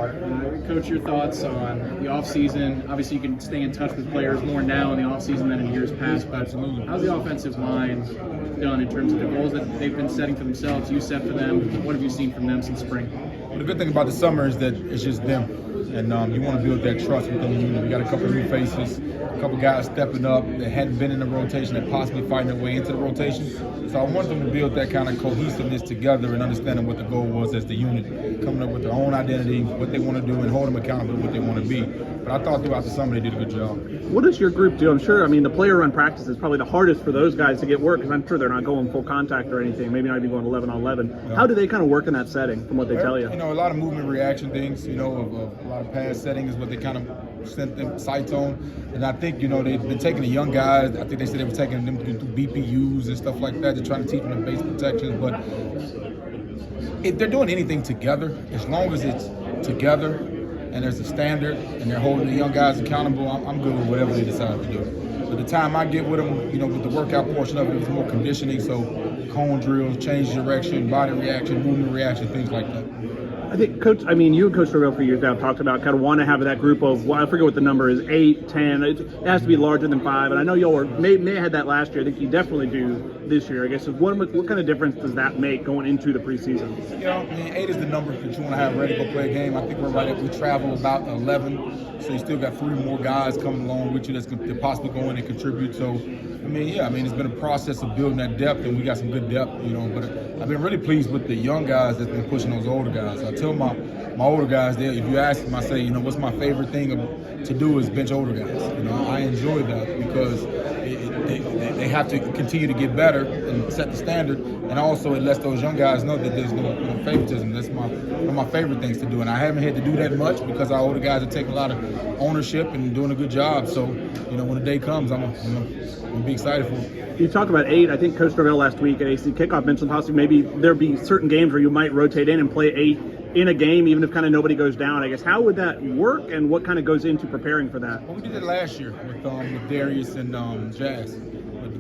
part. Coach, your thoughts on the offseason? Obviously, you can stay in touch with players more now in the offseason than in years past, but how's the offensive line done in terms of the goals that they've been setting for themselves, you set for them? What have you seen from them since spring? Well, the good thing about the summer is that it's just them, and you want to build that trust within the unit. We got a couple of new faces, a couple of guys stepping up that hadn't been in the rotation and possibly fighting their way into the rotation. So I want them to build that kind of cohesiveness together and understanding what the goal was as the unit, coming up with their own identity, what they want to do, and hold them accountable to what they want to be. But I thought throughout the summer they did a good job. What does your group do? I'm sure, the player-run practice is probably the hardest for those guys to get work because I'm sure they're not going full contact or anything, maybe not even going 11 on 11. Yeah. How do they kind of work in that setting from what they tell you? A lot of movement reaction things, a lot of pass setting is what they kind of sent them sights on. And I think, they've been taking the young guys. I think they said they were taking them through BPUs and stuff like that. They're trying to teach them the base protections. But if they're doing anything together, as long as it's together and there's a standard and they're holding the young guys accountable, I'm good with whatever they decide to do. But the time I get with them, with the workout portion of it, it's more conditioning. So cone drills, change direction, body reaction, movement reaction, things like that. I think, Coach, you and Coach Terrell for years now talked about kind of want to have that group of, I forget what the number is, 8, 10. It has to be larger than 5. And I know y'all may have had that last year. I think you definitely do this year. I guess what kind of difference does that make going into the preseason? 8 is the number that you want to have ready to go play a game. I think we're right at, we travel about 11. So you still got 3 more guys coming along with you that's going to possibly go in and contribute. So, it's been a process of building that depth, and we got some good depth, But I've been really pleased with the young guys that's been pushing those older guys. I tell my older guys there, if you ask them, I say, what's my favorite thing to do is bench older guys. I enjoy that because they have to continue to get better and set the standard, and also it lets those young guys know that there's no favoritism. That's one of my favorite things to do, and I haven't had to do that much because our older guys are taking a lot of ownership and doing a good job. So, when the day comes, I'm gonna be excited for it. You talk about 8. I think Coach Terrell last week at AC Kickoff mentioned possibly maybe there'd be certain games where you might rotate in and play 8 in a game, even if kind of nobody goes down. I guess how would that work, and what kind of goes into preparing for that? Well, we did it last year with Darius and Jazz.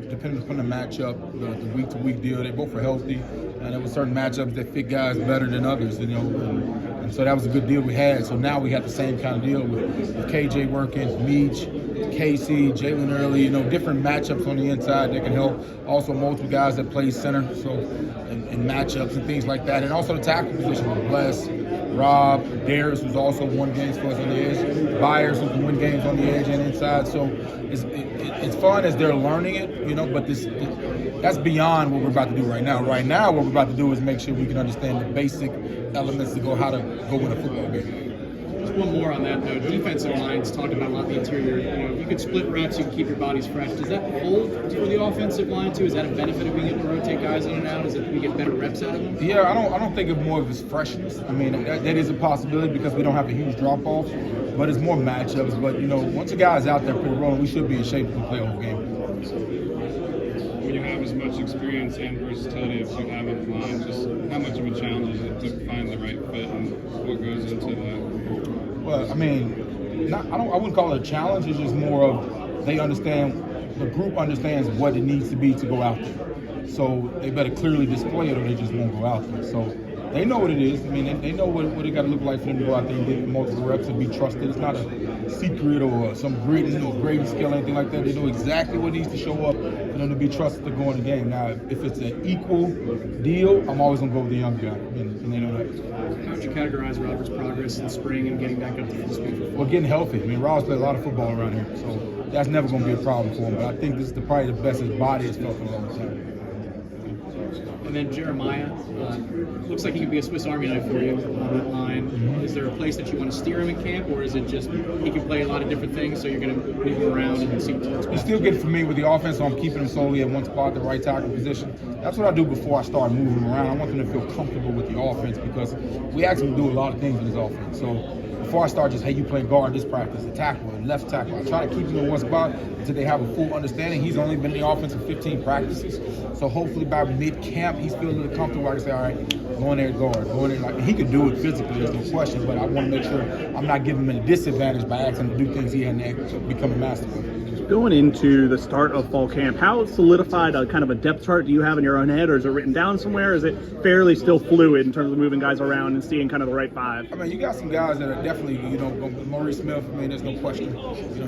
Depending upon the matchup, the week-to-week deal, they both were healthy, and there were certain matchups that fit guys better than others, and so that was a good deal we had. So now we have the same kind of deal with KJ working, Meach, Casey, Jalen Early, different matchups on the inside that can help. Also multiple guys that play center, so in matchups and things like that. And also the tackle position with Bless, Rob, Darius, who's also won games for us on the edge, Byers, who can win games on the edge and inside. So it's fun as they're learning it, but that's beyond what we're about to do right now. Right now, what we're about to do is make sure we can understand the basic elements to how to go win a football game. Just one more on that note. Defensive lines talked about a lot the interior. If you could split reps, you can keep your bodies fresh. Does that hold for the offensive line too? Is that a benefit of being able to rotate guys in and out? Is it we get better reps out of them? Yeah, I don't think it's more of his freshness. That is a possibility because we don't have a huge drop off, but it's more matchups. But once a guy's out there pretty rolling, we should be in shape to play a whole game. When you have as much experience and versatility as you have in the line, just how much of a challenge is it to find the right fit and what goes into that? Well, I wouldn't call it a challenge. It's just more of the group understands what it needs to be to go out there. So they better clearly display it or they just won't go out there. So they know what it is. They know what it got to look like for them to go out there and get multiple reps and be trusted. It's not a secret or some grading or grading scale or anything like that. They know exactly what needs to show up for them to be trusted to go in the game. Now, if it's an equal deal, I'm always going to go with the young guy, and they know that. How would you categorize Robert's progress in spring and getting back up to full speed? Well, getting healthy. Robert's played a lot of football around here, so that's never going to be a problem for him. But I think this is probably the best his body has felt in a long time. And then Jeremiah, looks like he could be a Swiss Army knife for you on that line. Mm-hmm. Is there a place that you want to steer him in camp, or is it just he can play a lot of different things, so you're going to move him around and see what's You still get familiar with the offense, so I'm keeping him solely at one spot, the right tackle position. That's what I do before I start moving him around. I want him to feel comfortable with the offense because we ask him to do a lot of things in his offense. So before I start just, hey, you play guard this practice, a tackle, a left tackle. I try to keep him in one spot until they have a full understanding. He's only been in the offense for 15 practices. So hopefully by mid-camp, he's feeling a little comfortable. I can say, all right, go in there, guard, go in there. He can do it physically, there's no question, but I want to make sure I'm not giving him a disadvantage by asking him to do things he hadn't become a master of. Going into the start of fall camp, how solidified a kind of a depth chart do you have in your own head, or is it written down somewhere? Is it fairly still fluid in terms of moving guys around and seeing kind of the right five? I mean, you got some guys that are definitely, Maurice Smith, I mean, there's no question.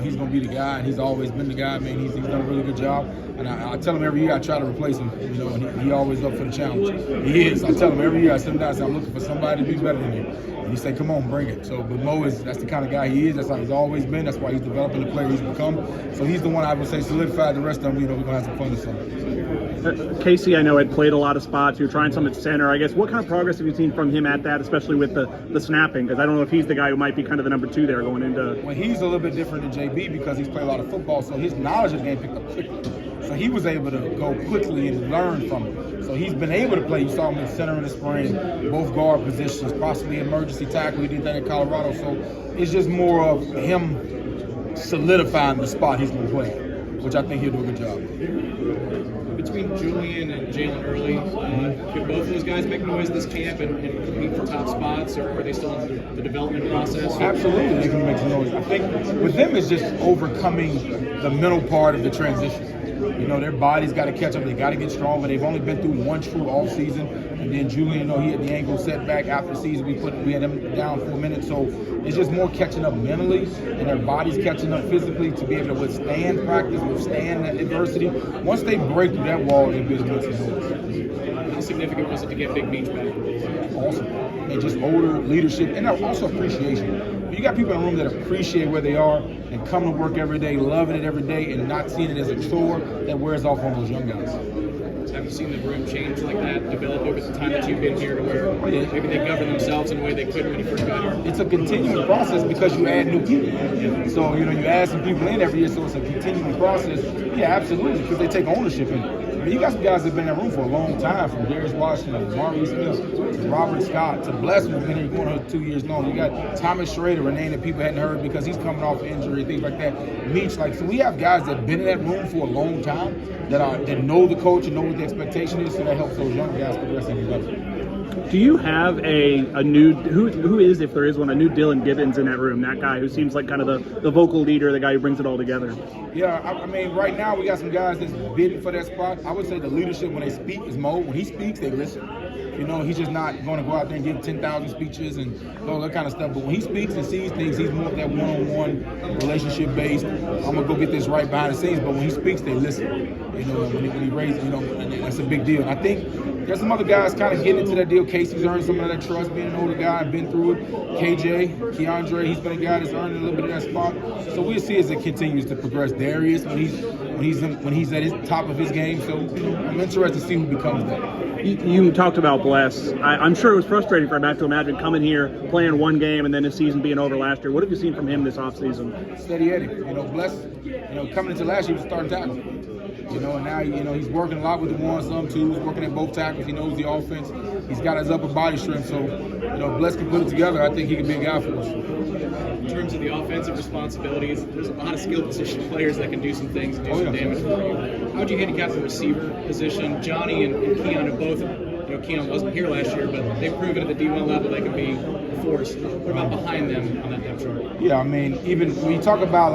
He's going to be the guy, and he's always been the guy. I mean, he's done a really good job. And I tell him every year I try to replace him, and he always up for the challenge. He is. I tell him every year, I sit him down and say, I'm looking for somebody to be better than you. And he say, come on, bring it. So, but Mo that's the kind of guy he is. That's how he's always been. That's why he's developing the player he's become. So he's the one I would say solidified. The rest of them, we're going to have some fun this summer. Casey, I know, had played a lot of spots. You're trying some at center. I guess what kind of progress have you seen from him at that, especially with the snapping? Because I don't know if he's the guy who might be kind of the number 2 there going into. Well, he's a little bit different than JB because he's played a lot of football, so his knowledge of the game picked up quickly. So he was able to go quickly and learn from it. So he's been able to play. You saw him in center in the spring, both guard positions, possibly emergency tackle. He did that in Colorado. So it's just more of him solidifying the spot he's going to play, which I think he'll do a good job. Between Julian and Jalen Early, could both of those guys make noise this camp and compete for top spots, or are they still in the development process? Absolutely, they can make some noise. I think with them it's just overcoming the mental part of the transition. Their body's got to catch up. They got to get stronger. They've only been through one true off season, and then Julian, he had the ankle setback after the season. We had him down for a minute, so it's just more catching up mentally, and their body's catching up physically to be able to withstand practice, withstand that adversity. Once they break through that wall, they'll be able to make some noise. How significant was it to get Big Beach back? Awesome. And just older leadership, and also appreciation. You got people in the room that appreciate where they are and come to work every day, loving it every day, and not seeing it as a chore that wears off on those young guys. Have you seen the room change like that, develop over the time that you've been here to where maybe they govern themselves in a way they couldn't when you first got here? It's a continuing process because you add new people. So, you add some people in every year, so it's a continuing process. Yeah, absolutely, because they take ownership in it. I mean, you got some guys that have been in that room for a long time, from Darius Washington to Maurice Smith to Robert Scott to Bless, who's been here going on 2 years long. You got Thomas Schrader, a name that people hadn't heard because he's coming off injury, things like that. Meach, so we have guys that have been in that room for a long time that know the coach and know what the expectation is, so that helps those young guys progress even better. Do you have a new, who is, if there is one, a new Dylan Gibbons in that room, that guy who seems like kind of the vocal leader, the guy who brings it all together? Yeah, I mean, right now we got some guys that's bidding for that spot. I would say the leadership when they speak is Mo. When he speaks, they listen. He's just not going to go out there and give 10,000 speeches and all that kind of stuff. But when he speaks and sees things, he's more of that one-on-one, relationship-based. I'm going to go get this right behind the scenes. But when he speaks, they listen. When he raises, and that's a big deal. And I think there's some other guys kind of getting into that deal. Casey's earned some of that trust, being an older guy and been through it. KJ, Keandre, he's been a guy that's earned a little bit of that spot. So we'll see as it continues to progress. Darius, when he's at his top of his game. So I'm interested to see who becomes that. You talked about Bless. I'm sure it was frustrating for him. I have to imagine coming here, playing one game, and then his season being over last year. What have you seen from him this offseason? Steady Eddie. Bless, coming into last year, he was starting tackle. And now, he's working a lot with the ones, some twos, working at both tackles. He knows the offense. He's got his upper body strength. So, Bless can put it together. I think he can be a guy for us. In terms of the offensive responsibilities, there's a lot of skill position players that can do some things and do some damage for you. How would you handicap the receiver position? Johnny and Keon have both, Keon wasn't here last year, but they've proven at the D1 level they can be a force. What about behind them on that depth chart? Yeah, I mean, even when you talk about,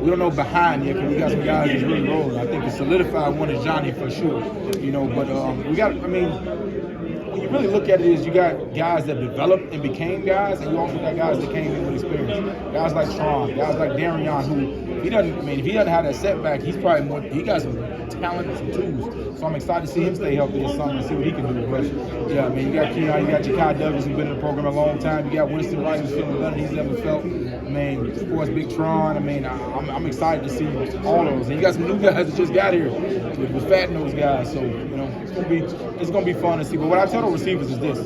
we don't know behind yet because we got some guys that's really rolling. I think the solidified one is Johnny for sure. But we got, when you really look at it, is you got guys that developed and became guys, and you also got guys that came in with experience. Guys like Tron, guys like Darion, who if he doesn't have that setback, he got some talent and some tools. So I'm excited to see him stay healthy this summer and see what he can do. But yeah, you got Keon, you got Ja'Kai Douglas, who's been in the program a long time. You got Winston Wright, who's feeling better than he's ever felt. Of course, Big Tron. I'm excited to see all of those. And you got some new guys that just got here with Fat Nose guys. So it's gonna be fun to see. But what I tell the receivers is this: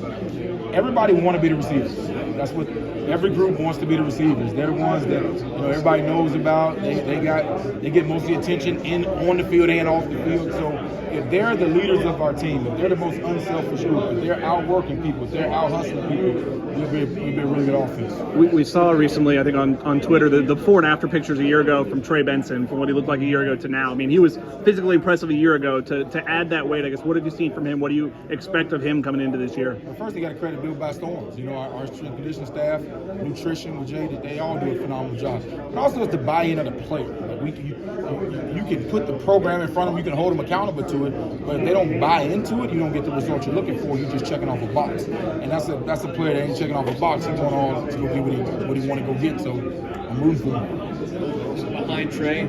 everybody want to be the receivers. That's what every group wants to be, the receivers. They're the ones that everybody knows about. They get most of the attention on the field and off the field. So if they're the leaders of our team, if they're the most unselfish group, if they're out working people, if they're out hustling people, we'll be a really good offense. We saw recently, I think on Twitter, the before and after pictures a year ago from Trey Benson, from what he looked like a year ago to now. He was physically impressive a year ago. To add that weight, I guess, what have you seen from him? What do you expect of him coming into this year? Well, first, you got to credit Bill by Storms. Our strength and position staff, nutrition with Jay, they all do a phenomenal job. But also it's the buy-in of the player. Like you can put the program in front of them, you can hold them accountable to it, but if they don't buy into it, you don't get the result you're looking for. You're just checking off a box, and that's a player that ain't checking off a box. He's going all to go get what he want to go get. So I'm rooting for him. Behind Trey,